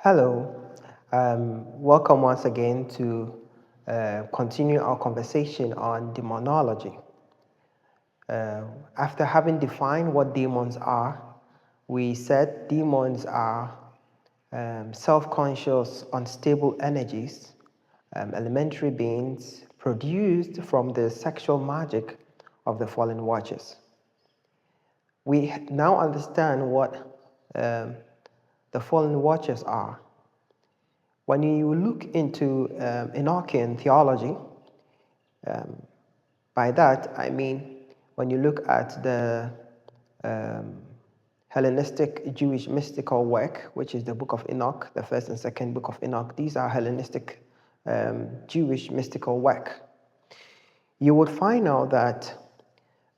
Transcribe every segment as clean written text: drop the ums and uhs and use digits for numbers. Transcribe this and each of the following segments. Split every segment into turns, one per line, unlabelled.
Hello, welcome once again to continue our conversation on demonology. After having defined what demons are, we said demons are self-conscious, unstable energies, elementary beings produced from the sexual magic of the fallen watchers. We now understand what the fallen watchers are. When you look into Enochian theology, by that I mean when you look at the Hellenistic Jewish mystical work, which is the book of Enoch, the first and second book of Enoch, these are Hellenistic Jewish mystical work. You would find out that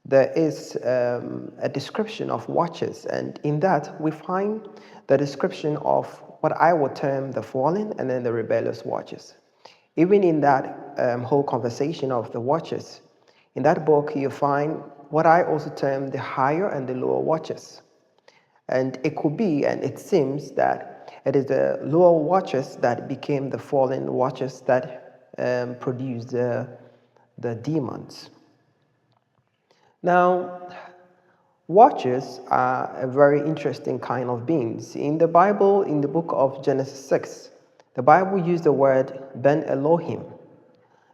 there is a description of watchers, and in that we find the description of what I would term the fallen and then the rebellious watchers. Even in that whole conversation of the watchers, in that book you find what I also term the higher and the lower watchers. And it could be, and it seems that it is the lower watchers that became the fallen watchers that produced the demons. Now, watchers are a very interesting kind of beings. In the Bible, in the book of Genesis 6, the Bible used the word Ben Elohim.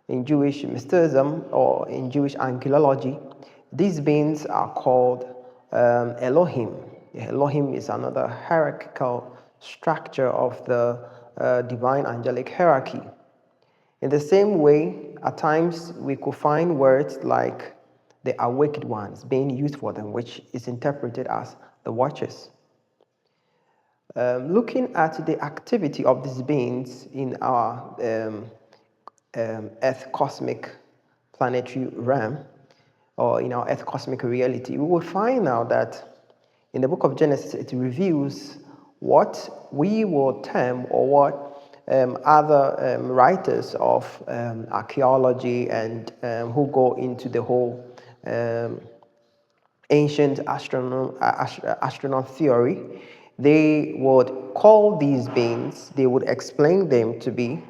In Jewish mysticism or in Jewish angelology, these beings are called Elohim. Elohim is another hierarchical structure of the divine angelic hierarchy. In the same way, at times we could find words like the awaked ones being used for them, which is interpreted as the watchers. Looking at the activity of these beings in our Earth cosmic planetary realm, or in our Earth cosmic reality, we will find out that in the book of Genesis, it reveals what we will term, or what other writers of archaeology and who go into the whole ancient astronaut theory, they would call these beings, they would explain them to be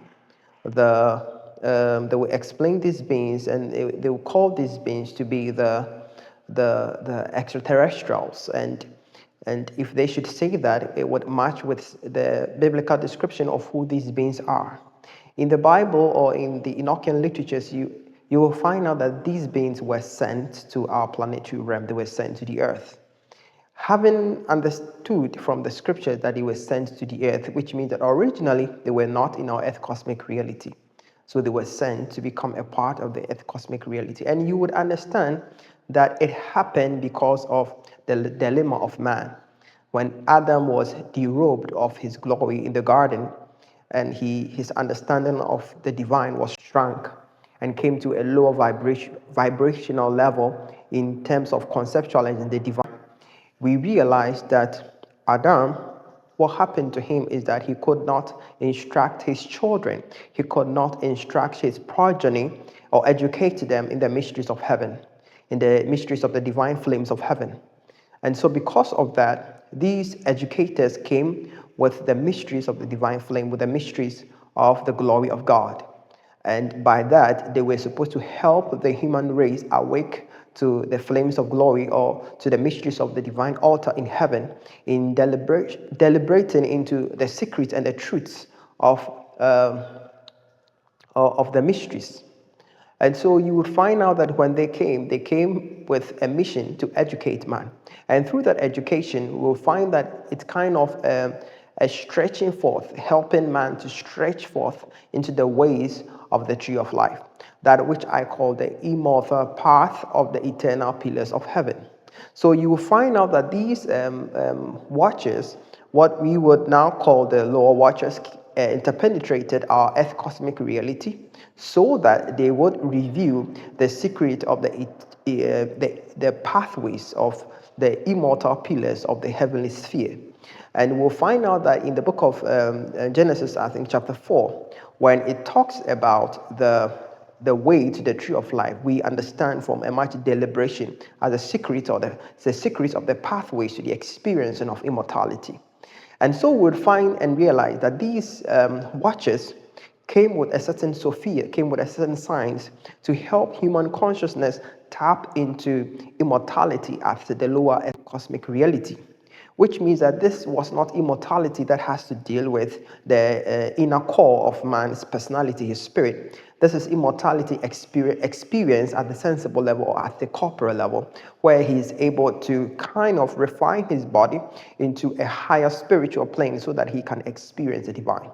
they would explain these beings, and they would call these beings to be the extraterrestrials. And if they should say that, it would match with the biblical description of who these beings are. In the Bible or in the Enochian literatures, you will find out that these beings were sent to our planetary realm. They were sent to the earth. Having understood from the scriptures that they were sent to the earth, which means that originally they were not in our earth cosmic reality. So they were sent to become a part of the earth cosmic reality. And you would understand that it happened because of the dilemma of man. When Adam was derobed of his glory in the garden, and his understanding of the divine was shrunk and came to a lower vibrational level in terms of conceptualizing the divine, we realized that Adam, what happened to him is that he could not instruct his children. He could not instruct his progeny or educate them in the mysteries of heaven, in the mysteries of the divine flames of heaven. And so because of that, these educators came with the mysteries of the divine flame, with the mysteries of the glory of God. And by that, they were supposed to help the human race awake to the flames of glory, or to the mysteries of the divine altar in heaven, in deliberating into the secrets and the truths of the mysteries. And so you would find out that when they came with a mission to educate man. And through that education, we'll find that it's kind of a stretching forth, helping man to stretch forth into the ways of the tree of life, that which I call the immortal path of the eternal pillars of heaven. So you will find out that these watchers, what we would now call the lower watchers, interpenetrated our earth cosmic reality, so that they would reveal the secret of the pathways of the immortal pillars of the heavenly sphere. And we'll find out that in the book of Genesis, I think chapter 4, when it talks about the way to the tree of life, we understand from a much deliberation as a secret, or the secret of the pathways to the experiencing of immortality. And so we would find and realize that these watches came with a certain Sophia, came with a certain science to help human consciousness tap into immortality after the lower cosmic reality, which means that this was not immortality that has to deal with the inner core of man's personality, his spirit. This is immortality experience at the sensible level or at the corporal level, where he's able to kind of refine his body into a higher spiritual plane so that he can experience the divine.